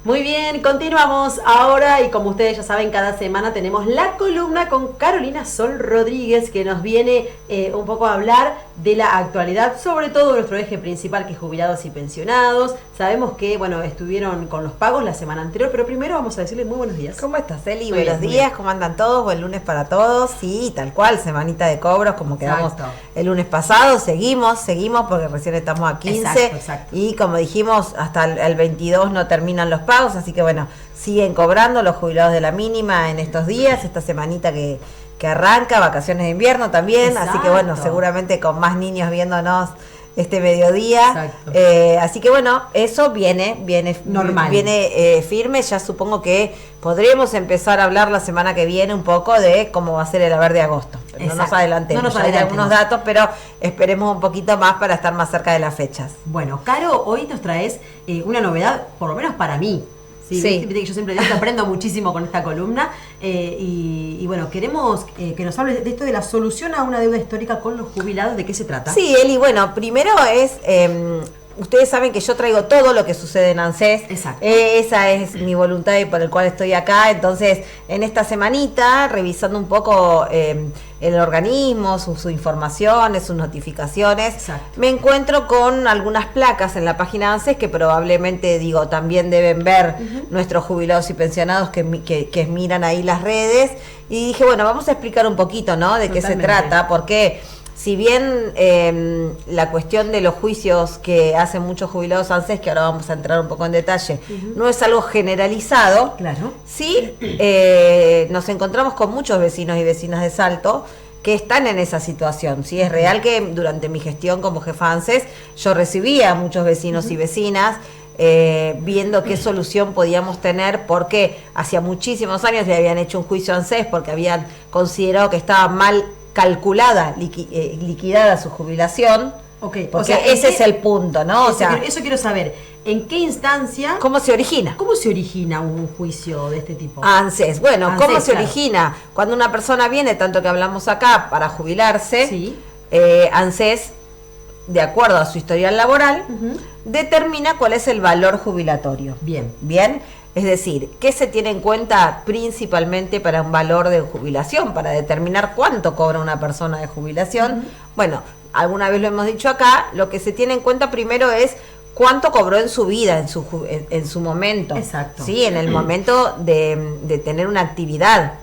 Muy bien, continuamos ahora y como ustedes ya saben, cada semana tenemos la columna con Carolina Sol Rodríguez que nos viene un poco a hablar de la actualidad, sobre todo nuestro eje principal que es jubilados y pensionados. Sabemos que, bueno, estuvieron con los pagos la semana anterior, pero primero vamos a decirle muy buenos días. ¿Cómo estás, Eli? Muy Buenos bien, días, ¿cómo andan todos? Buen lunes para todos. Sí, tal cual, semanita de cobros, como quedamos el lunes pasado. Seguimos, porque recién estamos a 15. Exacto. Y como dijimos, hasta el 22 no terminan los pagos, así que bueno, siguen cobrando los jubilados de la mínima en estos días, esta semanita que arranca, vacaciones de invierno también. Exacto. Así que bueno, seguramente con más niños viéndonos este mediodía. Así que bueno, eso viene normal, viene firme. Ya supongo que podremos empezar a hablar la semana que viene un poco de cómo va a ser el haber de agosto. No nos adelantemos, hay algunos datos, pero esperemos un poquito más para estar más cerca de las fechas. Bueno, Caro, hoy nos traes una novedad, por lo menos para mí. Sí. Viste que yo siempre aprendo muchísimo con esta columna y bueno, queremos que nos hables de esto de la solución a una deuda histórica con los jubilados. ¿De qué se trata? Sí, Eli, bueno, primero es... ustedes saben que yo traigo todo lo que sucede en ANSES. Exacto. Esa es mi voluntad y por el cual estoy acá. Entonces, en esta semanita, revisando un poco el organismo, sus informaciones, sus notificaciones, exacto, me encuentro con algunas placas en la página de ANSES que probablemente, también deben ver nuestros jubilados y pensionados que miran ahí las redes. Y dije, bueno, vamos a explicar un poquito, ¿no? De qué se trata, porque... Si bien la cuestión de los juicios que hacen muchos jubilados ANSES, que ahora vamos a entrar un poco en detalle, no es algo generalizado, claro, sí nos encontramos con muchos vecinos y vecinas de Salto que están en esa situación. Sí, es real que durante mi gestión como jefa ANSES yo recibía a muchos vecinos y vecinas viendo qué solución podíamos tener, porque hacía muchísimos años le habían hecho un juicio a ANSES porque habían considerado que estaba mal calculada, liquidada su jubilación. Okay. Porque ese es el punto, ¿no? Eso quiero saber. ¿En qué instancia? ¿Cómo se origina? ¿Cómo se origina un juicio de este tipo? ANSES. Bueno, ¿cómo se origina? Cuando una persona viene, tanto que hablamos acá, para jubilarse, sí, ANSES, de acuerdo a su historial laboral, determina cuál es el valor jubilatorio. Bien. Es decir, ¿qué se tiene en cuenta principalmente para un valor de jubilación? Para determinar cuánto cobra una persona de jubilación. Bueno, alguna vez lo hemos dicho acá, lo que se tiene en cuenta primero es cuánto cobró en su vida, en su momento. Exacto. Sí, en el momento de tener una actividad,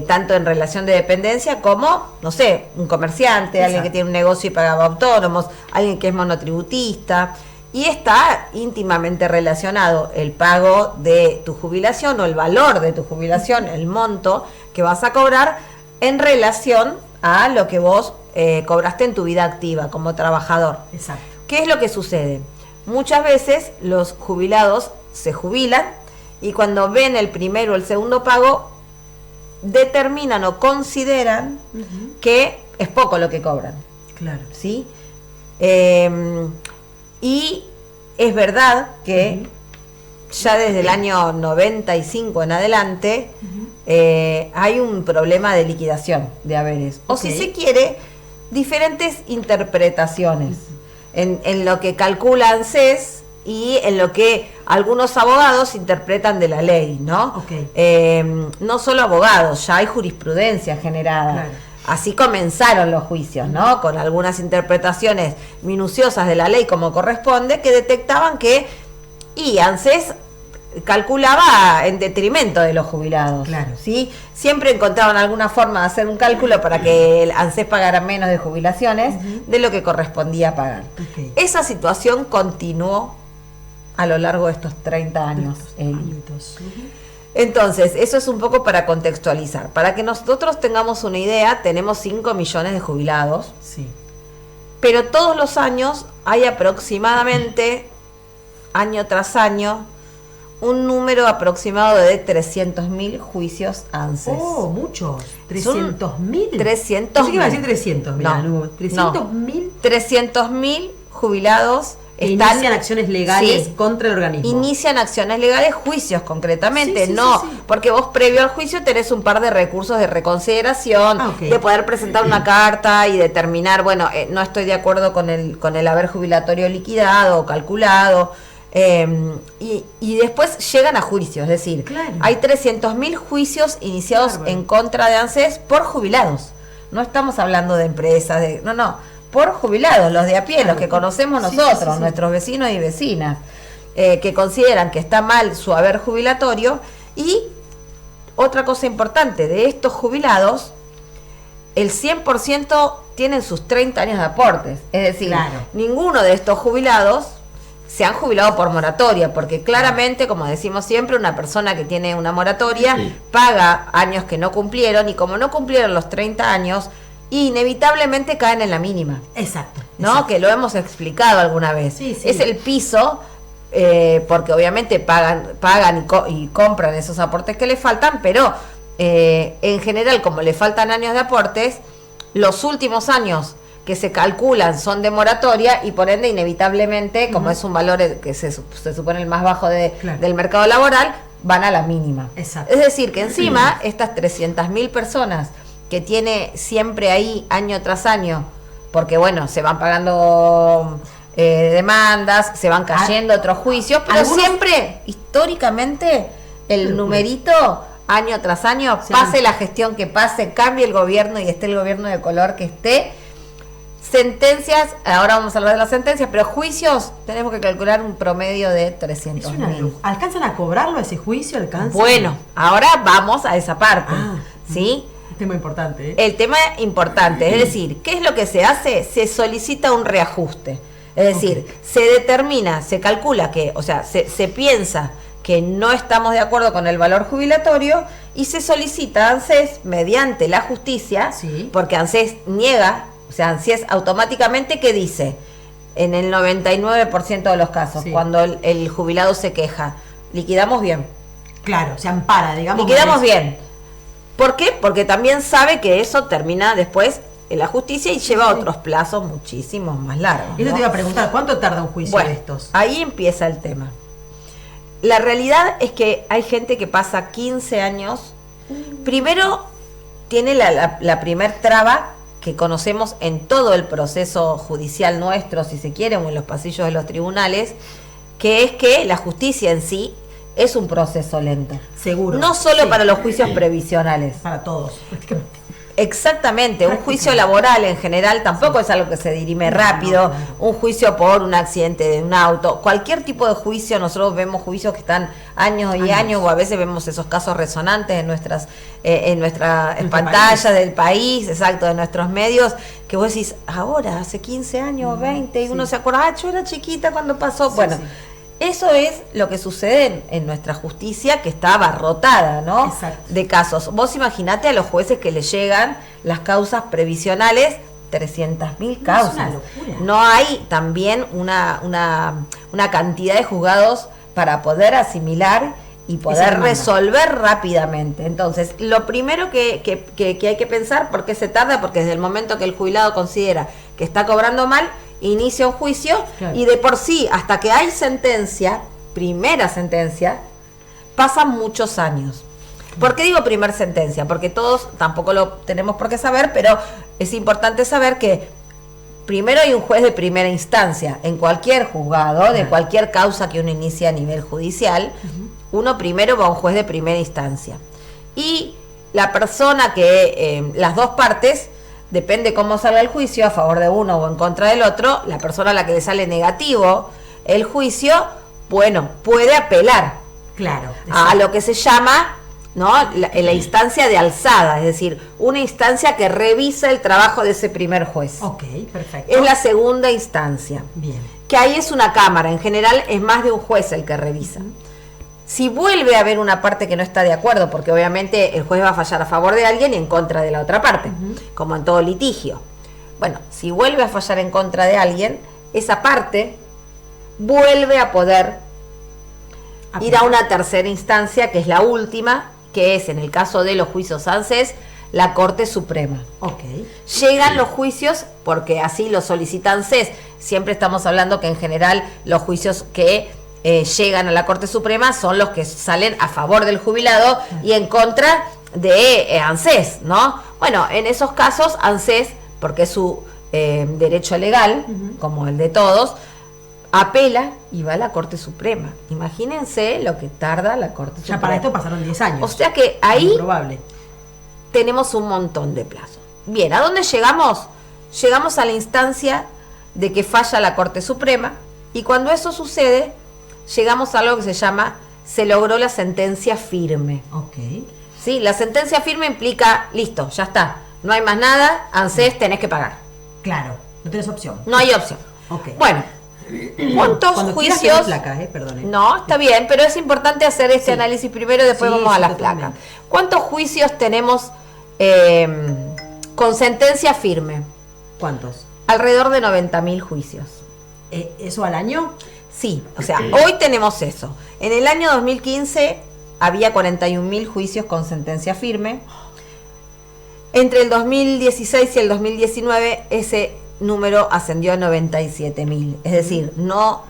tanto en relación de dependencia como, no sé, un comerciante, alguien que tiene un negocio y pagaba autónomos, alguien que es monotributista. Y está íntimamente relacionado el pago de tu jubilación o el valor de tu jubilación, el monto que vas a cobrar en relación a lo que vos cobraste en tu vida activa como trabajador. Exacto. ¿Qué es lo que sucede? Muchas veces los jubilados se jubilan y cuando ven el primero o el segundo pago determinan o consideran que es poco lo que cobran. Claro. ¿Sí? Y es verdad que ya desde el año 95 en adelante hay un problema de liquidación de haberes. O si se quiere, diferentes interpretaciones en lo que calcula ANSES y en lo que algunos abogados interpretan de la ley, ¿no? No solo abogados, ya hay jurisprudencia generada. Claro. Así comenzaron los juicios, ¿no? Con algunas interpretaciones minuciosas de la ley como corresponde, que detectaban que ANSES calculaba en detrimento de los jubilados. Claro. ¿Sí? Siempre encontraban alguna forma de hacer un cálculo para que el ANSES pagara menos de jubilaciones de lo que correspondía pagar. Esa situación continuó a lo largo de estos 30 años. Entonces, eso es un poco para contextualizar. Para que nosotros tengamos una idea, tenemos 5 millones de jubilados. Sí. Pero todos los años hay aproximadamente, año tras año, un número aproximado de 300.000 juicios ANSES. ¡Oh, muchos! ¿300.000? 300.000. Yo iba a decir 300, mirá, no, 300.000. 300.000 jubilados inician acciones legales contra el organismo. Inician acciones legales, juicios concretamente, sí, porque vos previo al juicio tenés un par de recursos de reconsideración, de poder presentar una carta y determinar, bueno, no estoy de acuerdo con el haber jubilatorio liquidado o calculado, Y después llegan a juicio, es decir, hay 300.000 juicios iniciados en contra de ANSES por jubilados. No estamos hablando de empresas, por jubilados, los de a pie, los que conocemos nosotros, nuestros vecinos y vecinas, que consideran que está mal su haber jubilatorio. Y otra cosa importante, de estos jubilados, el 100% tienen sus 30 años de aportes. Es decir, ninguno de estos jubilados se han jubilado por moratoria, porque claramente, como decimos siempre, una persona que tiene una moratoria paga años que no cumplieron, y como no cumplieron los 30 años, inevitablemente caen en la mínima. Exacto. Que lo hemos explicado alguna vez. Es el piso, porque obviamente pagan y compran esos aportes que le faltan, pero en general, como le faltan años de aportes, los últimos años que se calculan son de moratoria, y por ende inevitablemente, como es un valor que se supone el más bajo del mercado laboral, van a la mínima. Exacto. Es decir, que encima estas 300.000 personas que tiene siempre ahí año tras año, porque bueno, se van pagando demandas, se van cayendo otros juicios, pero siempre, históricamente, el numerito año tras año, pase la gestión que pase, cambie el gobierno y esté el gobierno de color que esté. Sentencias, ahora vamos a hablar de las sentencias, pero juicios tenemos que calcular un promedio de 300.000. ¿Alcanzan a cobrarlo ese juicio? Bueno, ahora vamos a esa parte, ¿sí? Tema importante. El tema importante, es decir, ¿qué es lo que se hace? Se solicita un reajuste. Es decir, se determina, se calcula que, se piensa que no estamos de acuerdo con el valor jubilatorio, y se solicita a ANSES mediante la justicia, porque ANSES niega. ANSES automáticamente, ¿qué dice? En el 99% de los casos, cuando el jubilado se queja, liquidamos bien. Claro, se ampara, digamos. Liquidamos bien. ¿Por qué? Porque también sabe que eso termina después en la justicia y lleva otros plazos muchísimos más largos. Eso te iba a preguntar, ¿cuánto tarda un juicio de estos? Ahí empieza el tema. La realidad es que hay gente que pasa 15 años. Primero, tiene la primer traba que conocemos en todo el proceso judicial nuestro, si se quiere, o en los pasillos de los tribunales, que es que la justicia en sí es un proceso lento. Seguro. No solo para los juicios previsionales. Para todos, prácticamente. Exactamente, un juicio laboral en general tampoco es algo que se dirime rápido, un juicio por un accidente de un auto, cualquier tipo de juicio. Nosotros vemos juicios que están años y años, o a veces vemos esos casos resonantes en nuestras pantallas del país, exacto, de nuestros medios, que vos decís, ahora, hace 15 años, 20, y uno se acuerda, yo era chiquita cuando pasó, eso es lo que sucede en nuestra justicia, que está abarrotada, ¿no? Exacto. De casos. Vos imaginate a los jueces que les llegan las causas previsionales, 300.000 causas. Es una locura. No hay también una cantidad de juzgados para poder asimilar y poder resolver rápidamente. Entonces, lo primero que hay que pensar, ¿por qué se tarda? Porque desde el momento que el jubilado considera que está cobrando mal, inicia un juicio, y de por sí, hasta que hay sentencia, primera sentencia, pasan muchos años. ¿Por qué digo primer sentencia? Porque todos tampoco lo tenemos por qué saber, pero es importante saber que primero hay un juez de primera instancia en cualquier juzgado, de cualquier causa que uno inicie a nivel judicial. Uno primero va a un juez de primera instancia, y la persona que, las dos partes, depende cómo salga el juicio, a favor de uno o en contra del otro, la persona a la que le sale negativo el juicio, puede apelar a lo que se llama, ¿no?, la instancia de alzada, es decir, una instancia que revisa el trabajo de ese primer juez. Ok, perfecto. Es la segunda instancia. Bien. Que ahí es una cámara, en general es más de un juez el que revisa. Si vuelve a haber una parte que no está de acuerdo, porque obviamente el juez va a fallar a favor de alguien y en contra de la otra parte, como en todo litigio. Bueno, si vuelve a fallar en contra de alguien, esa parte vuelve a poder ir a una tercera instancia, que es la última, que es, en el caso de los juicios ANSES, la Corte Suprema. Llegan los juicios, porque así lo solicita ANSES. Siempre estamos hablando que en general los juicios que llegan a la Corte Suprema son los que salen a favor del jubilado y en contra de ANSES, ¿no? Bueno, en esos casos ANSES, porque es su derecho legal, como el de todos, apela y va a la Corte Suprema. Imagínense lo que tarda la Corte Suprema. Ya para esto pasaron 10 años. O sea que ahí probable. Tenemos un montón de plazos. Bien, ¿a dónde llegamos? Llegamos a la instancia de que falla la Corte Suprema, y cuando eso sucede, llegamos a algo que se logró la sentencia firme. Ok. ¿Sí? La sentencia firme implica, listo, ya está, no hay más nada, ANSES tenés que pagar. Claro, no tenés opción. No hay opción. Ok. Bueno, ¿cuántos Cuando juicios? Placas, perdone. No, está bien, pero es importante hacer este análisis primero y después vamos a las placas. ¿Cuántos juicios tenemos con sentencia firme? ¿Cuántos? Alrededor de 90.000 juicios. ¿Eso al año? Sí, o sea, hoy tenemos eso. En el año 2015 había 41.000 juicios con sentencia firme. Entre el 2016 y el 2019 ese número ascendió a 97.000. Es decir, no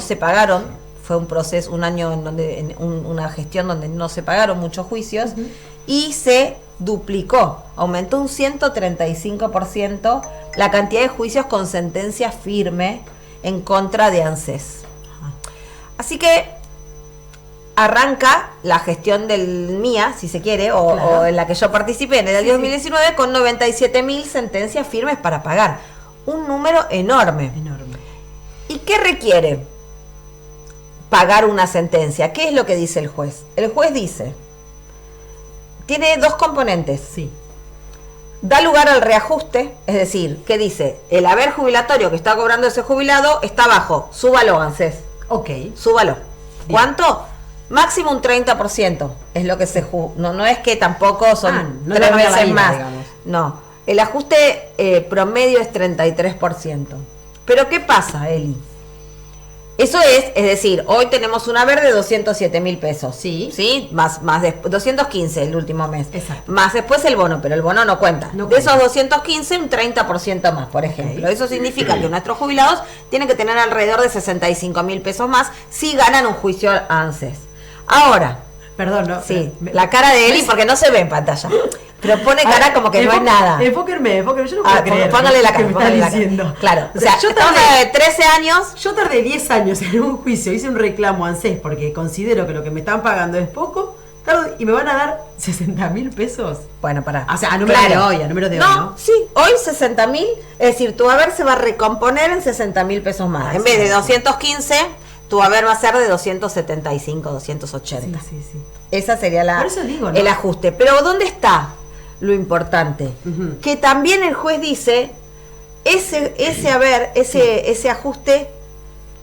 se pagaron. Fue un proceso, un año en donde una gestión donde no se pagaron muchos juicios, y se duplicó, aumentó un 135% la cantidad de juicios con sentencia firme en contra de ANSES. Así que arranca la gestión del MIA, si se quiere, o en la que yo participé en el año 2019, con 97.000 sentencias firmes para pagar. Un número enorme. ¿Y qué requiere pagar una sentencia? ¿Qué es lo que dice el juez? El juez dice, tiene dos componentes. Sí. Da lugar al reajuste, es decir, ¿qué dice? El haber jubilatorio que está cobrando ese jubilado está bajo, súbalo, ANSES. Ok. Súbalo. Bien. ¿Cuánto? Máximo un 30%. Es lo que se no es que tampoco son no 3 le veces vida, más. digamos. No. El ajuste promedio es 33%. Pero ¿qué pasa, Eli? Eso es decir, hoy tenemos un haber de 207.000 pesos. Sí. Más de 215 el último mes. Exacto. Más después el bono, pero el bono no cuenta. No de cuenta. esos 215, un 30% más, por ejemplo. Eso significa que nuestros jubilados tienen que tener alrededor de 65.000 pesos más si ganan un juicio ANSES. Ahora, Perdón, ¿no? sí, la cara de Eli, porque no se ve en pantalla, pero pone cara como que no es nada. Enfóquenme, yo no puedo creer. Póngale la ¿Qué cara, me póngale la estás diciendo? cara. Claro, O sea, yo estamos tardé, de 13 años. yo tardé 10 años en un juicio, hice un reclamo a ANSES porque considero que lo que me están pagando es poco, y me van a dar 60.000 pesos. Bueno, pará. O sea, a número de hoy, ¿no? Sí, hoy 60.000, es decir, tu haber se va a recomponer en 60.000 pesos más. En vez de 215, tu haber va a ser de 275, 280. Sí. Esa sería Por eso digo, ¿no? el ajuste. Pero ¿dónde está lo importante? Que también el juez dice, ese haber, ese ajuste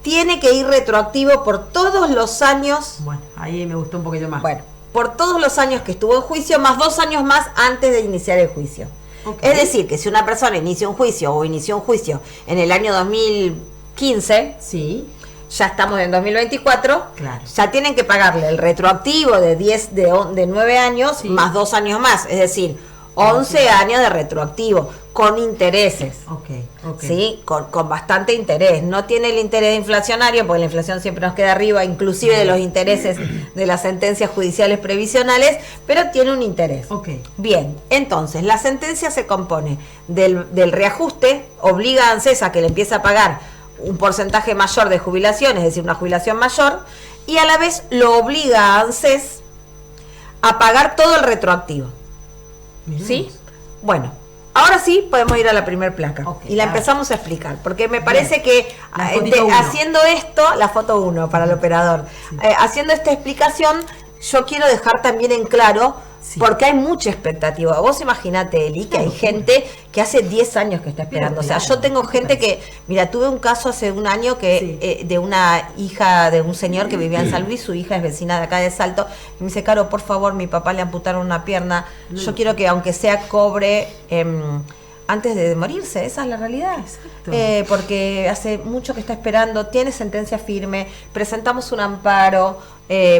tiene que ir retroactivo por todos los años. Bueno, ahí me gustó un poquito más. Bueno, por todos los años que estuvo en juicio, más 2 años más antes de iniciar el juicio. Okay. Es decir, que si una persona inicia un juicio o inició un juicio en el año 2015, sí, ya estamos en 2024, claro, ya tienen que pagarle el retroactivo de 9 años, sí, más 2 años más, es decir, 11 años de retroactivo, con intereses. Okay. ¿Sí? Con bastante interés. No tiene el interés inflacionario, porque la inflación siempre nos queda arriba, inclusive de los intereses de las sentencias judiciales previsionales, pero tiene un interés. Okay. Bien, entonces, la sentencia se compone del reajuste, obliga a ANSES a que le empiece a pagar un porcentaje mayor de jubilación, es decir, una jubilación mayor, y a la vez lo obliga a ANSES a pagar todo el retroactivo. ¿Sí? Bueno, ahora sí podemos ir a la primer placa, y la empezamos a explicar, porque me parece que haciendo esto, la foto 1 para el operador, haciendo esta explicación, yo quiero dejar también en claro, porque hay mucha expectativa. Vos imaginate, Eli, que hay gente que hace 10 años que está esperando. O sea, yo tengo gente que, mira, tuve un caso hace un año que de una hija de un señor que vivía en San Luis, su hija es vecina de acá de Salto, y me dice, Caro, por favor, mi papá le amputaron una pierna, yo quiero que aunque sea cobre antes de morirse, esa es la realidad. Porque hace mucho que está esperando, tiene sentencia firme, presentamos un amparo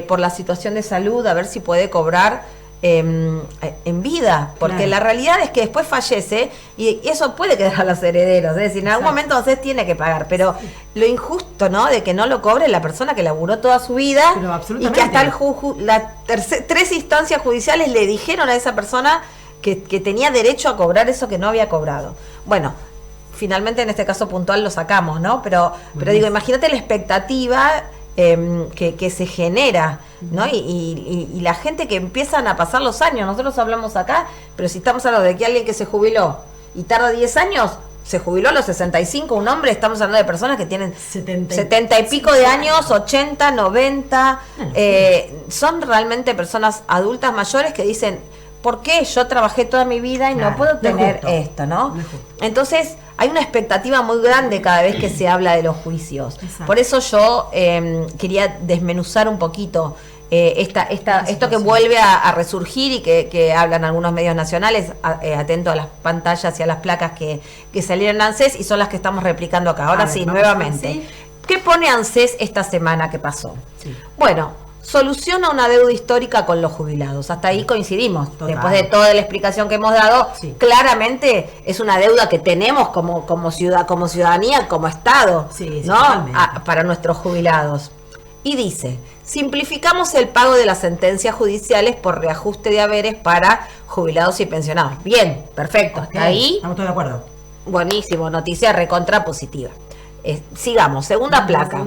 por la situación de salud, a ver si puede cobrar en vida, porque la realidad es que después fallece y eso puede quedar a los herederos, es decir, en algún momento entonces tiene que pagar, pero lo injusto, ¿no?, de que no lo cobre la persona que laburó toda su vida y que hasta las 3 instancias judiciales le dijeron a esa persona que tenía derecho a cobrar eso que no había cobrado. Bueno, finalmente en este caso puntual lo sacamos, ¿no? Pero digo, imagínate la expectativa que se genera, ¿no? Y la gente que empiezan a pasar los años, nosotros hablamos acá, pero si estamos hablando de que alguien que se jubiló y tarda 10 años, se jubiló a los 65, un hombre, estamos hablando de personas que tienen 70 y pico de años, 80, 90, son realmente personas adultas mayores que dicen, ¿por qué yo trabajé toda mi vida y no puedo tener esto, ¿no? Entonces, hay una expectativa muy grande cada vez que se habla de los juicios. Exacto. Por eso yo quería desmenuzar un poquito esto que vuelve a resurgir y que hablan algunos medios nacionales, atento a las pantallas y a las placas que salieron en ANSES y son las que estamos replicando acá. Ahora sí, nuevamente. ¿Qué pone ANSES esta semana que pasó? Sí. Bueno, soluciona una deuda histórica con los jubilados. Hasta ahí coincidimos. Total. Después de toda la explicación que hemos dado, claramente es una deuda que tenemos como ciudadanía, como Estado, ¿no? Para nuestros jubilados. Y dice, simplificamos el pago de las sentencias judiciales por reajuste de haberes para jubilados y pensionados. Bien, perfecto. Hasta ahí. Estamos todos de acuerdo. Buenísimo, noticia recontra positiva. Sigamos, segunda placa.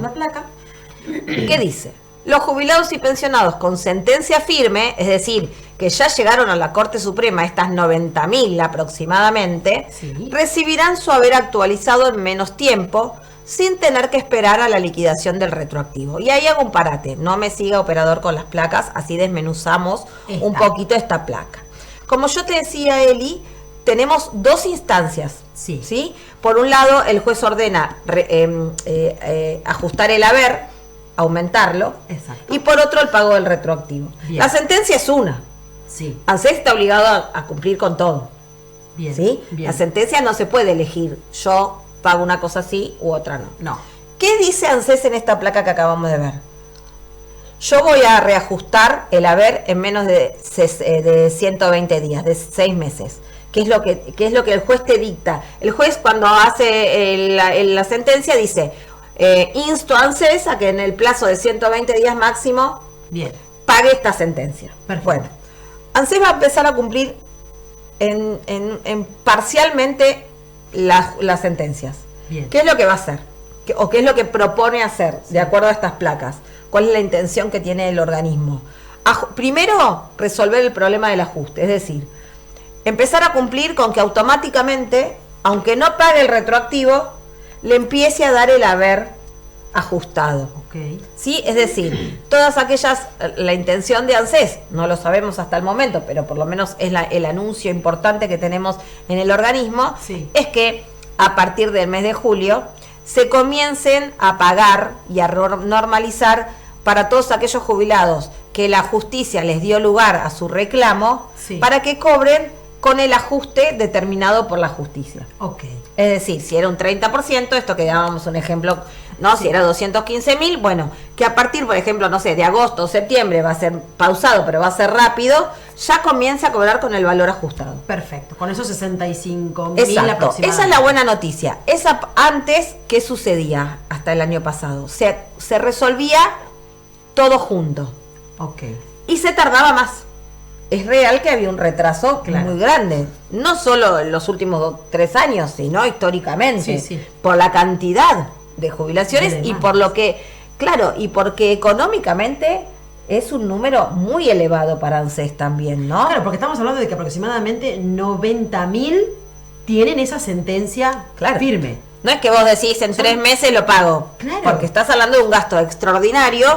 ¿Qué dice? Los jubilados y pensionados con sentencia firme, es decir, que ya llegaron a la Corte Suprema, estas 90.000 aproximadamente, recibirán su haber actualizado en menos tiempo, sin tener que esperar a la liquidación del retroactivo. Y ahí hago un parate, no me siga operador con las placas, así desmenuzamos un poquito esta placa. Como yo te decía, Eli, tenemos dos instancias, ¿sí? Por un lado, el juez ordena ajustar el haber, aumentarlo, y por otro, el pago del retroactivo. Bien. La sentencia es una. ANSES está obligado a cumplir con todo. Bien. ¿Sí? Bien. La sentencia no se puede elegir, yo pago una cosa así u otra no. ¿Qué dice ANSES en esta placa que acabamos de ver? Yo voy a reajustar el haber en menos de 120 días, de 6 meses. ¿Qué es lo que el juez te dicta? El juez, cuando hace la sentencia, dice, insto a ANSES a que en el plazo de 120 días máximo pague esta sentencia. Perfecto. Bueno, ANSES va a empezar a cumplir en parcialmente las sentencias. Bien. ¿Qué es lo que va a hacer? ¿O qué es lo que propone hacer de acuerdo a estas placas? ¿Cuál es la intención que tiene el organismo? Primero, resolver el problema del ajuste, es decir, empezar a cumplir con que automáticamente, aunque no pague el retroactivo, le empiece a dar el haber ajustado. ¿Sí? Es decir, todas aquellas, la intención de ANSES, no lo sabemos hasta el momento, pero por lo menos es el anuncio importante que tenemos en el organismo, es que a partir del mes de julio se comiencen a pagar y a normalizar para todos aquellos jubilados que la justicia les dio lugar a su reclamo, para que cobren con el ajuste determinado por la justicia. Es decir, si era un 30%, esto que dábamos un ejemplo, ¿no? Si era 215.000, bueno, que a partir, por ejemplo, no sé, de agosto o septiembre va a ser pausado, pero va a ser rápido, ya comienza a cobrar con el valor ajustado. Perfecto, con esos 65.000 aproximadamente. Esa es la buena noticia. Antes, ¿qué sucedía hasta el año pasado? Se resolvía todo junto. Y se tardaba más. Es real que había un retraso muy grande, no solo en los últimos 3 años, sino históricamente, por la cantidad de jubilaciones y por lo que, y porque económicamente es un número muy elevado para ANSES también, ¿no? Claro, porque estamos hablando de que aproximadamente 90.000 tienen esa sentencia firme. No es que vos decís en 3 meses lo pago, porque estás hablando de un gasto extraordinario,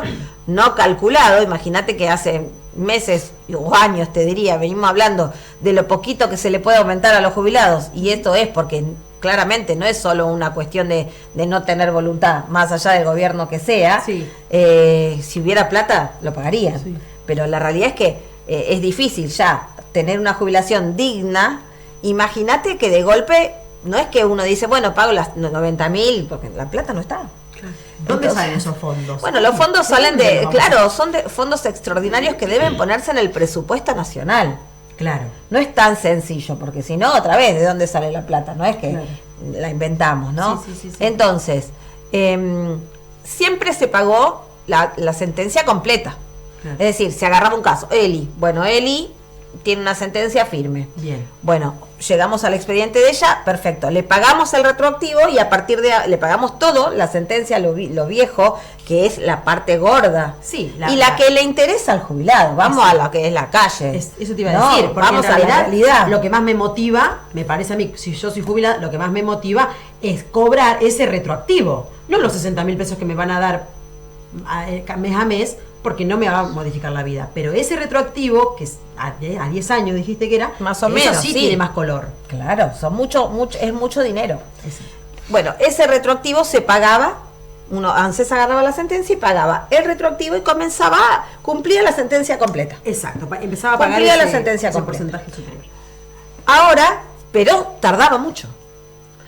no calculado. Imagínate que hace meses o años, te diría, venimos hablando de lo poquito que se le puede aumentar a los jubilados, y esto es porque claramente no es solo una cuestión de no tener voluntad, más allá del gobierno que sea. Si hubiera plata lo pagarían, pero la realidad es que es difícil ya tener una jubilación digna. Imagínate que de golpe no es que uno dice, bueno, pago las 90.000, porque la plata no está. ¿Dónde salen esos fondos? Bueno, los fondos salen son de fondos extraordinarios que deben ponerse en el presupuesto nacional. No es tan sencillo, porque si no, otra vez, ¿de dónde sale la plata? No es que la inventamos, ¿no? Entonces, siempre se pagó la sentencia completa. Es decir, se agarraba un caso. Eli tiene una sentencia firme. Bueno, llegamos al expediente de ella, perfecto, le pagamos el retroactivo y a partir de le pagamos todo, la sentencia, lo viejo, que es la parte gorda. Sí, la que le interesa al jubilado. Vamos a lo que es la calle. Eso te iba a decir, porque vamos en realidad, a la realidad. Lo que más me motiva, me parece a mí, si yo soy jubilada, lo que más me motiva es cobrar ese retroactivo, no los 60.000 pesos que me van a dar mes a mes, porque no me va a modificar la vida, pero ese retroactivo, que es a 10 años dijiste que era, más o menos, sí tiene más color. Claro, es mucho dinero. Bueno, ese retroactivo se pagaba, ANSES agarraba la sentencia y pagaba el retroactivo y cumplía la sentencia completa. Exacto, empezaba a pagar la sentencia ese completa. porcentaje superior. Ahora, pero tardaba mucho.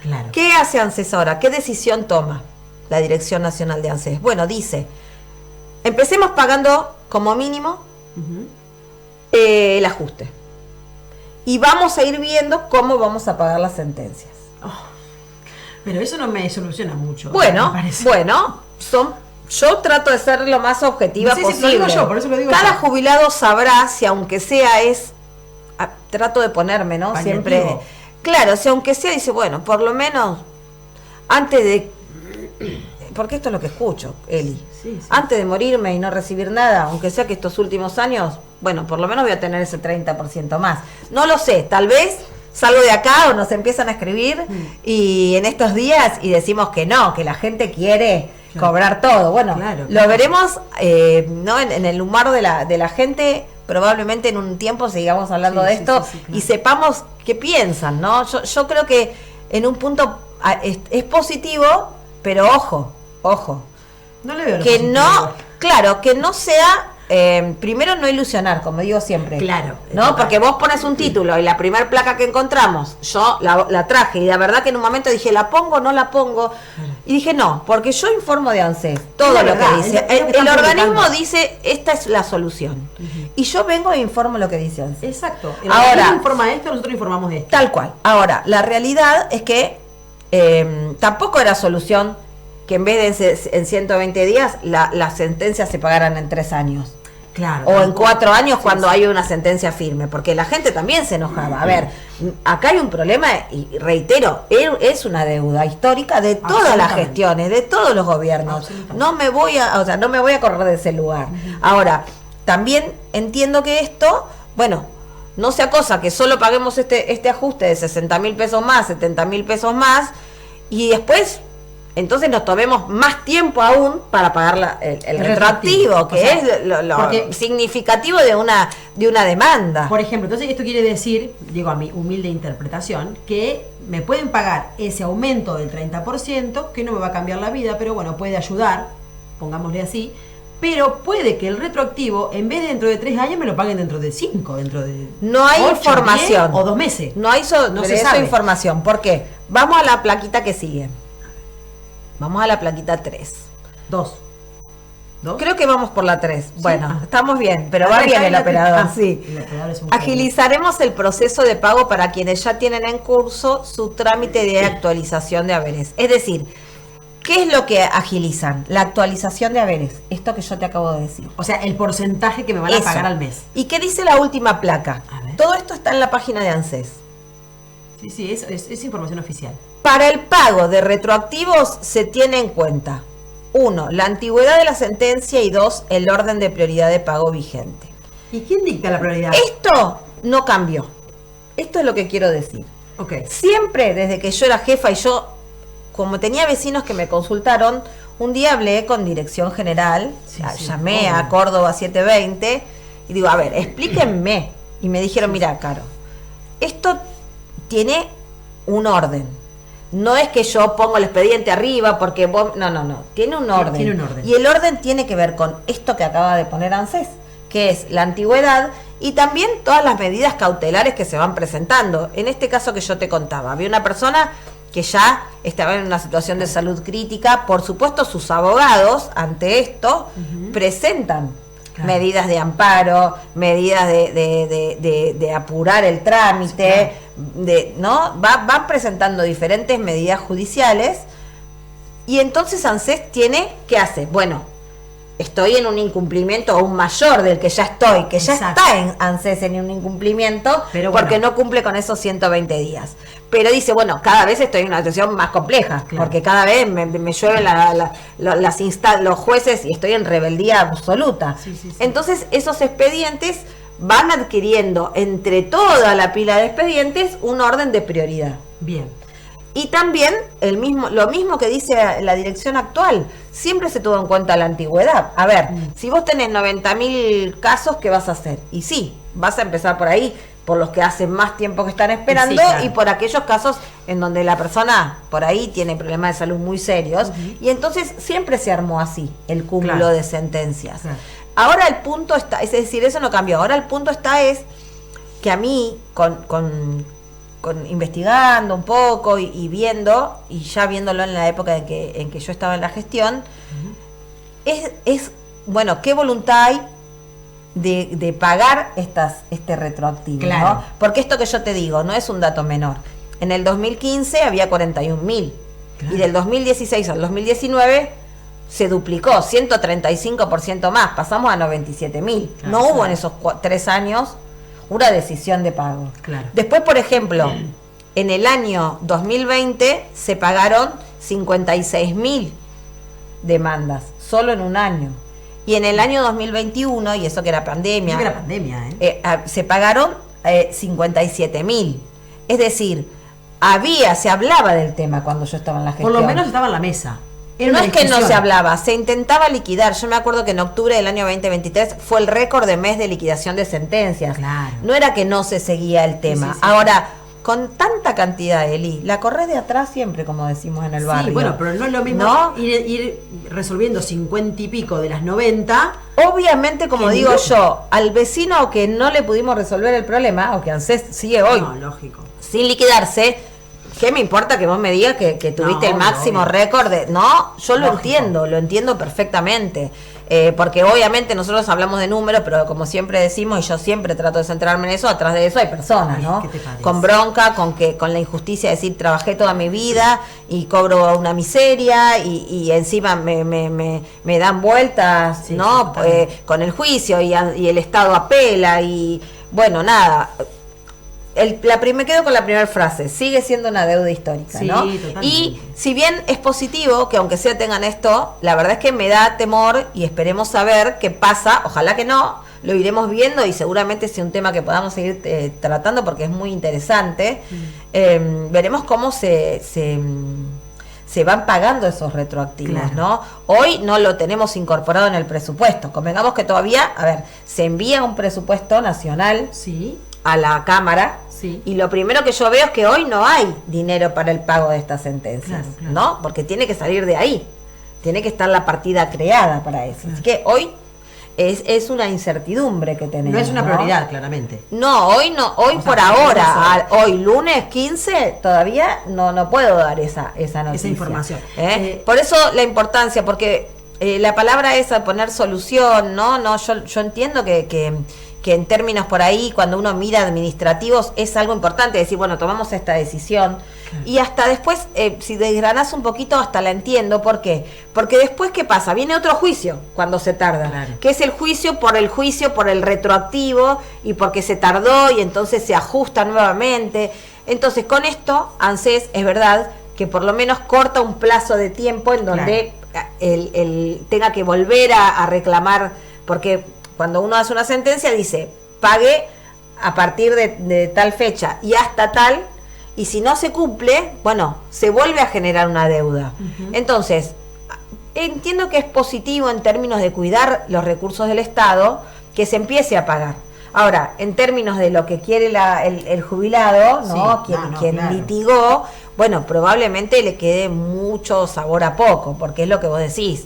Claro. ¿Qué hace ANSES ahora? ¿Qué decisión toma la Dirección Nacional de ANSES? Bueno, dice, empecemos pagando como mínimo el ajuste. Y vamos a ir viendo cómo vamos a pagar las sentencias. Pero eso no me soluciona mucho. Bueno, yo trato de ser lo más objetiva posible. Lo digo yo, por eso lo digo Cada yo. jubilado sabrá si aunque sea trato de ponerme, ¿no? Paliativo. Siempre. Claro, si aunque sea, dice, bueno, por lo menos antes de. Porque esto es lo que escucho, Eli. Sí. Antes de morirme y no recibir nada, aunque sea que estos últimos años, bueno, por lo menos voy a tener ese 30% más. No lo sé, tal vez salgo de acá o nos empiezan a escribir y en estos días y decimos que no, que la gente quiere cobrar todo. Bueno, lo veremos ¿no? en el humor de la gente. Probablemente en un tiempo sigamos hablando de esto claro. Y sepamos qué piensan, ¿no? Yo creo que en un punto es positivo, pero ojo. No le veo que no, claro, que no sea primero no ilusionar, como digo siempre. Claro. ¿No? Porque vos pones un título y la primer placa que encontramos, yo la traje y la verdad que en un momento dije, ¿la pongo o no la pongo? Y dije, no, porque yo informo de ANSES todo lo que dice. El organismo dice, esta es la solución. Y yo vengo e informo lo que dice ANSES. Exacto. El ahora informa esto, nosotros informamos esto. Tal cual. Ahora, la realidad es que tampoco era solución que en vez de en 120 días las sentencias se pagaran en 3 años. Claro. O en 4 años cuando hay una sentencia firme, porque la gente también se enojaba. A ver, acá hay un problema y reitero, es una deuda histórica de todas las gestiones, de todos los gobiernos. No me voy a correr de ese lugar. Ahora, también entiendo que esto, bueno, no sea cosa que solo paguemos este ajuste de 60.000 pesos más, 70.000 pesos más, y después entonces nos tomemos más tiempo aún para pagar el retroactivo, que es lo significativo de una demanda. Por ejemplo, entonces esto quiere decir, digo a mi humilde interpretación, que me pueden pagar ese aumento del 30%, que no me va a cambiar la vida, pero bueno, puede ayudar, pongámosle así, pero puede que el retroactivo, en vez de dentro de 3 años, me lo paguen dentro de 5, dentro de no hay 8, información. 10 o 2 meses. No hay información. ¿Por qué? Vamos a la plaquita que sigue. Vamos a la plaquita 3. 2. Creo que vamos por la 3. ¿Sí? Bueno, estamos bien, pero va bien el operador. Sí. El operador es un Agilizaremos el proceso de pago para quienes ya tienen en curso su trámite de actualización de haberes. Es decir, ¿qué es lo que agilizan? La actualización de haberes. Esto que yo te acabo de decir. O sea, el porcentaje que me van a pagar al mes. ¿Y qué dice la última placa? Todo esto está en la página de ANSES. Sí, es información oficial. Para el pago de retroactivos se tiene en cuenta 1. La antigüedad de la sentencia y 2. El orden de prioridad de pago vigente. ¿Y quién dicta la prioridad? Esto no cambió. Esto es lo que quiero decir. Okay. Siempre desde que yo era jefa y yo, como tenía vecinos que me consultaron, un día hablé con Dirección General, llamé a Córdoba 720 y digo, a ver, explíquenme. Y me dijeron, mira, Caro, esto tiene un orden. No es que yo pongo el expediente arriba porque vos... No. Tiene un orden. Tiene un orden. Y el orden tiene que ver con esto que acaba de poner ANSES, que es la antigüedad y también todas las medidas cautelares que se van presentando. En este caso que yo te contaba, había una persona que ya estaba en una situación de salud crítica. Por supuesto, sus abogados, ante esto, presentan medidas de amparo, medidas de apurar el trámite, ¿no? Van presentando diferentes medidas judiciales y entonces ANSES tiene, ¿qué hace? Bueno, estoy en un incumplimiento aún mayor del que ya estoy, que ya está en ANSES en un incumplimiento, pero porque no cumple con esos 120 días. Pero dice, bueno, cada vez estoy en una situación más compleja, porque cada vez me llueven los jueces y estoy en rebeldía absoluta. Entonces, esos expedientes van adquiriendo entre toda la pila de expedientes un orden de prioridad. Bien. Y también lo mismo que dice la dirección actual, siempre se tuvo en cuenta la antigüedad. A ver, si vos tenés 90.000 casos, ¿qué vas a hacer? Y sí, vas a empezar por ahí, por los que hace más tiempo que están esperando, claro, y por aquellos casos en donde la persona por ahí tiene problemas de salud muy serios, y entonces siempre se armó así el cúmulo de sentencias. Ahora el punto está, es decir, eso no cambió, ahora el punto está es que a mí, con investigando un poco y viendo, y ya viéndolo en la época en que yo estaba en la gestión, es bueno, qué voluntad hay de pagar este retroactivo, claro, ¿no? Porque esto que yo te digo no es un dato menor. En el 2015 había 41.000, claro, y del 2016 al 2019 se duplicó, 135% más, pasamos a 97.000. Claro, no hubo en esos 3 años una decisión de pago. Claro. Después, por ejemplo, en el año 2020 se pagaron 56.000 demandas, solo en un año. Y en el año 2021, y eso que era pandemia, se pagaron 57.000. Es decir, se hablaba del tema cuando yo estaba en la gestión. Por lo menos estaba en la mesa. No es que no se hablaba, se intentaba liquidar. Yo me acuerdo que en octubre del año 2023 fue el récord de mes de liquidación de sentencias. Claro. No era que no se seguía el tema. Sí. Ahora, con tanta cantidad, Eli, la corres de atrás siempre, como decimos en el barrio. Sí, bueno, pero no es lo mismo, ¿no?, ir resolviendo 50 y pico de las 90. Obviamente, como digo yo, al vecino que no le pudimos resolver el problema, o que ANSES sigue hoy, no, lógico, sin liquidarse, ¿qué me importa que vos me digas que tuviste el máximo récord de...? No, yo lo entiendo perfectamente. Porque obviamente nosotros hablamos de números, pero como siempre decimos, y yo siempre trato de centrarme en eso, atrás de eso hay personas, ¿no? Con bronca, con la injusticia de decir, trabajé toda mi vida y cobro una miseria y encima me dan vueltas, sí, ¿no? Con el juicio y el Estado apela y, bueno, nada... me quedo con la primera frase, sigue siendo una deuda histórica, sí, ¿no? Totalmente. Y si bien es positivo que aunque sea tengan esto, la verdad es que me da temor y esperemos saber qué pasa, ojalá que no, lo iremos viendo y seguramente sea un tema que podamos seguir tratando porque es muy interesante. Veremos cómo se van pagando esos retroactivos, claro, ¿no? Hoy no lo tenemos incorporado en el presupuesto, convengamos que todavía, se envía un presupuesto nacional, sí, a la Cámara, sí, y lo primero que yo veo es que hoy no hay dinero para el pago de estas sentencias, claro, claro, ¿no? Porque tiene que salir de ahí, tiene que estar la partida creada para eso. Claro. Así que hoy es una incertidumbre que tenemos. No es una prioridad, claramente. No, hoy por ahora, hoy lunes 15, todavía no puedo dar esa noticia. Esa información. Por eso la importancia, porque la palabra esa, poner solución, ¿no? Yo entiendo que en términos por ahí, cuando uno mira administrativos, es algo importante decir, bueno, tomamos esta decisión. Claro. Y hasta después, si desgranás un poquito, hasta la entiendo. ¿Por qué? Porque después, ¿qué pasa? Viene otro juicio cuando se tarda, claro, que es el juicio por el retroactivo y porque se tardó y entonces se ajusta nuevamente. Entonces, con esto, ANSES, es verdad que por lo menos corta un plazo de tiempo en donde, claro, el tenga que volver a reclamar, porque... Cuando uno hace una sentencia dice, pague a partir de tal fecha y hasta tal, y si no se cumple, bueno, se vuelve a generar una deuda. Uh-huh. Entonces, entiendo que es positivo en términos de cuidar los recursos del Estado, que se empiece a pagar. Ahora, en términos de lo que quiere el jubilado, ¿no? Sí, quien claro, litigó, bueno, probablemente le quede mucho sabor a poco, porque es lo que vos decís.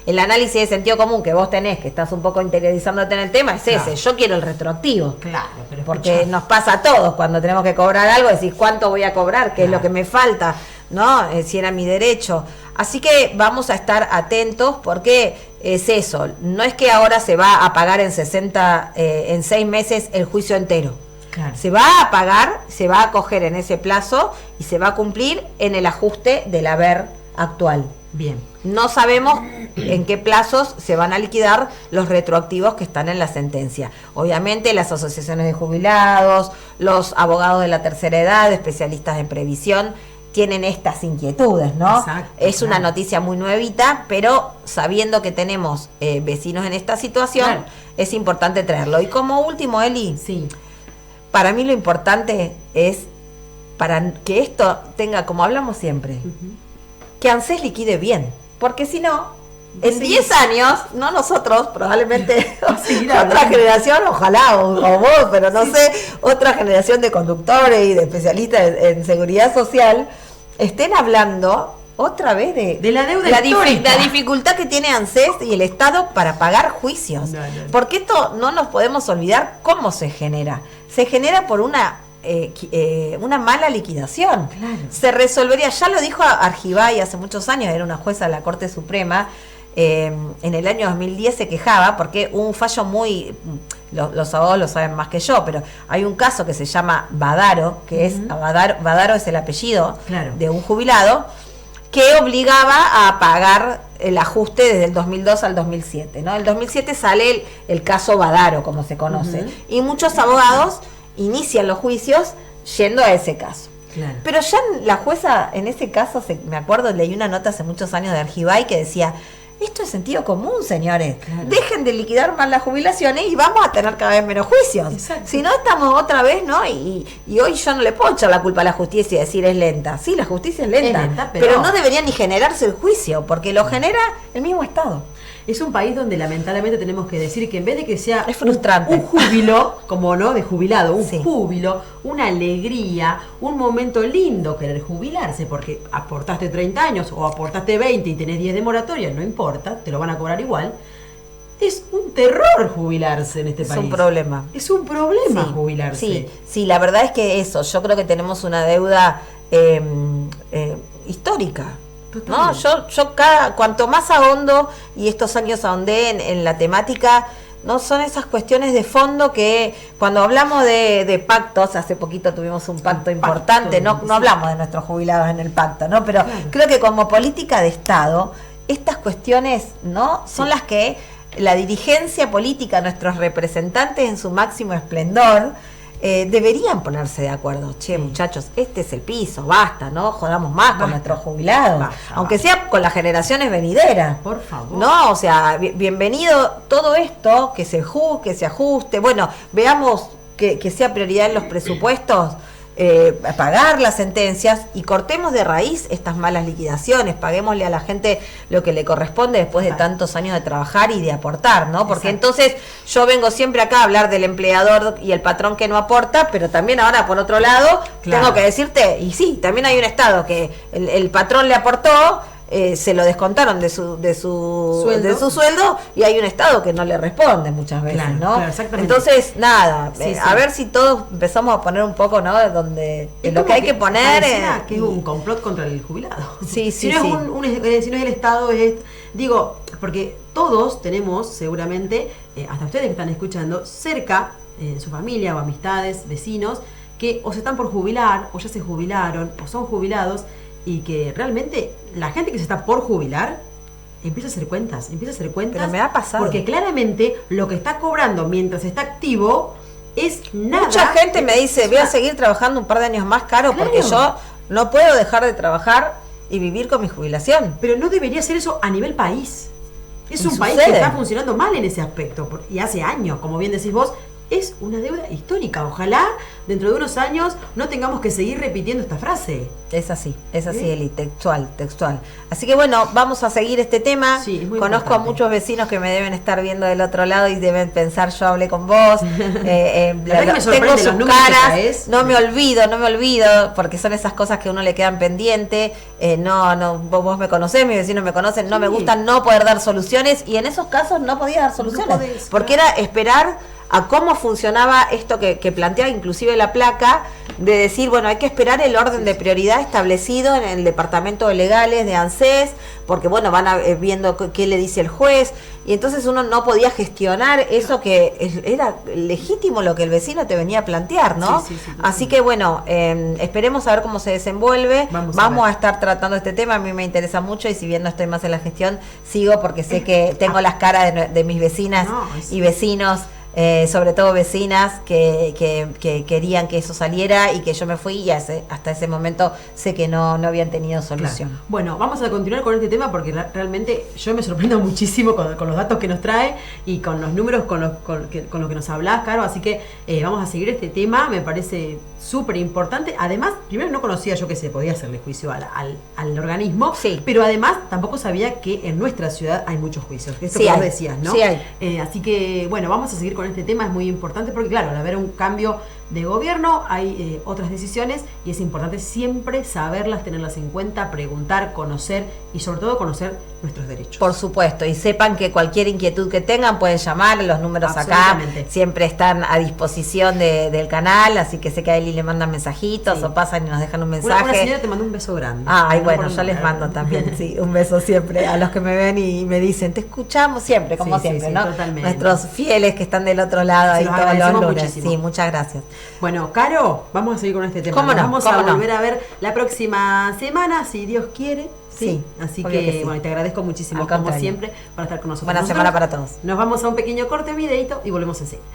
El análisis de sentido común que vos tenés, que estás un poco interiorizándote en el tema, es claro, ese. Yo quiero el retroactivo. Claro, pero porque nos pasa a todos cuando tenemos que cobrar algo, decís, ¿cuánto voy a cobrar? ¿Qué claro, es lo que me falta? ¿No? Si era mi derecho. Así que vamos a estar atentos porque es eso. No es que ahora se va a pagar en 6 meses el juicio entero. Claro. Se va a pagar, se va a acoger en ese plazo y se va a cumplir en el ajuste del haber actual. Bien. No sabemos en qué plazos se van a liquidar los retroactivos que están en la sentencia. Obviamente las asociaciones de jubilados, los abogados de la tercera edad, especialistas en previsión, tienen estas inquietudes, ¿no? Exacto, es una noticia muy nuevita, pero sabiendo que tenemos vecinos en esta situación, es importante traerlo. Y como último, Eli, para mí lo importante es, para que esto tenga, como hablamos siempre, que ANSES liquide bien, porque si no, en 10 años, no nosotros, probablemente otra generación, ojalá, o vos, pero no sé, otra generación de conductores y de especialistas en seguridad social, estén hablando otra vez de la deuda la dificultad que tiene ANSES y el Estado para pagar juicios. Porque esto no nos podemos olvidar cómo se genera. Se genera por una mala liquidación. Se resolvería, ya lo dijo Argibay hace muchos años, era una jueza de la Corte Suprema, en el año 2010 se quejaba porque hubo un fallo muy, los abogados lo saben más que yo, pero hay un caso que se llama Badaro, que es Badaro es el apellido de un jubilado, que obligaba a pagar el ajuste desde el 2002 al 2007, ¿no? El 2007 sale el caso Badaro, como se conoce, y muchos abogados inician los juicios yendo a ese caso. Pero ya la jueza, en ese caso, me acuerdo, leí una nota hace muchos años de Argibay que decía, esto es sentido común, señores. Dejen de liquidar más las jubilaciones y vamos a tener cada vez menos juicios. Si no, estamos otra vez, ¿no? Y hoy yo no le puedo echar la culpa a la justicia y decir es lenta. Sí, la justicia es lenta, pero no debería ni generarse el juicio, porque lo genera el mismo Estado. Es un país donde lamentablemente tenemos que decir que en vez de que sea es frustrante. Un júbilo, como no, de jubilado, un júbilo, una alegría, un momento lindo querer jubilarse, porque aportaste 30 años o aportaste 20 y tenés 10 de moratoria, no importa, te lo van a cobrar igual. Es un terror jubilarse en este país. Es un problema. Es un problema jubilarse. Sí, la verdad es que eso, yo creo que tenemos una deuda histórica. No, yo cuanto más ahondo, y estos años ahondé en la temática, no son esas cuestiones de fondo que cuando hablamos de pactos, hace poquito tuvimos un pacto importante, no hablamos de nuestros jubilados en el pacto, ¿no? Pero creo que como política de Estado, estas cuestiones, ¿no? Son las que la dirigencia política, nuestros representantes en su máximo esplendor, deberían ponerse de acuerdo. Che, muchachos, este es el piso, basta, no jodamos más con nuestros jubilados, aunque sea con las generaciones venideras. Por favor. No, o sea, bienvenido todo esto, que se ajuste, bueno, veamos que sea prioridad en los presupuestos, pagar las sentencias y cortemos de raíz estas malas liquidaciones, paguémosle a la gente lo que le corresponde después de tantos años de trabajar y de aportar, ¿no? Porque entonces yo vengo siempre acá a hablar del empleador y el patrón que no aporta, pero también ahora por otro lado tengo que decirte, y sí, también hay un Estado que el patrón le aportó, se lo descontaron de su sueldo y hay un Estado que no le responde muchas veces, ¿no? Entonces, nada, a ver si todos empezamos a poner un poco, ¿no? De lo que hay que poner. Que es un complot contra el jubilado. Si no es el Estado, digo, porque todos tenemos seguramente, hasta ustedes que están escuchando, cerca, su familia o amistades, vecinos, que o se están por jubilar, o ya se jubilaron, o son jubilados, y que realmente la gente que se está por jubilar empieza a hacer cuentas. Pero me ha pasado. Porque claramente lo que está cobrando mientras está activo es nada. Mucha gente me dice, voy a seguir trabajando un par de años más caro porque yo no puedo dejar de trabajar y vivir con mi jubilación. Pero no debería ser eso a nivel país. Es un país que está funcionando mal en ese aspecto. Y hace años, como bien decís vos, es una deuda histórica. Ojalá dentro de unos años no tengamos que seguir repitiendo esta frase. Es así, Eli, textual. Así que bueno, vamos a seguir este tema. Sí, es muy Conozco importante. A muchos vecinos que me deben estar viendo del otro lado y deben pensar, yo hablé con vos. Tengo sus caras, no me olvido, porque son esas cosas que a uno le quedan pendientes. Vos me conocés, mis vecinos me conocen, no me gustan no poder dar soluciones, y en esos casos no podía dar soluciones, porque era esperar a cómo funcionaba esto que planteaba inclusive la placa, de decir, bueno, hay que esperar el orden de prioridad establecido en el departamento de legales de ANSES, porque bueno, van viendo qué le dice el juez, y entonces uno no podía gestionar eso que era legítimo lo que el vecino te venía a plantear, ¿no? Sí, así que bueno, esperemos a ver cómo se desenvuelve, vamos a estar tratando este tema, a mí me interesa mucho, y si bien no estoy más en la gestión, sigo porque sé que tengo las caras de mis vecinas y vecinos, sobre todo vecinas que querían que eso saliera y que yo me fui, y hasta ese momento sé que no habían tenido solución. Claro. Bueno, vamos a continuar con este tema porque realmente yo me sorprendo muchísimo con los datos que nos trae y con los números con lo que nos hablás, Caro, así que vamos a seguir este tema, me parece súper importante. Además, primero no conocía yo que se podía hacerle juicio al organismo, pero además tampoco sabía que en nuestra ciudad hay muchos juicios, esto que vos decías, ¿no? Sí hay. Así que bueno, vamos a seguir con este tema, es muy importante porque claro, al haber un cambio de gobierno hay otras decisiones y es importante siempre saberlas, tenerlas en cuenta, preguntar, conocer y sobre todo conocer nuestros derechos. Por supuesto, y sepan que cualquier inquietud que tengan pueden llamar, los números acá siempre están a disposición del canal, así que sé que a Eli le mandan mensajitos o pasan y nos dejan un mensaje. Una señora te manda un beso grande. Ay, bueno, yo les mando también, un beso siempre a los que me ven y me dicen, te escuchamos siempre, como siempre, ¿no? Totalmente. Nuestros fieles que están del otro lado ahí todos los lunes. Muchísimo. Sí, muchas gracias. Bueno, Caro, vamos a seguir con este tema. ¿Cómo no? Vamos a volver a ver la próxima semana, si Dios quiere. Sí, así que bueno, te agradezco muchísimo, como siempre, por estar con nosotros. Buena semana para todos. Nos vamos a un pequeño corte, videito, y volvemos enseguida.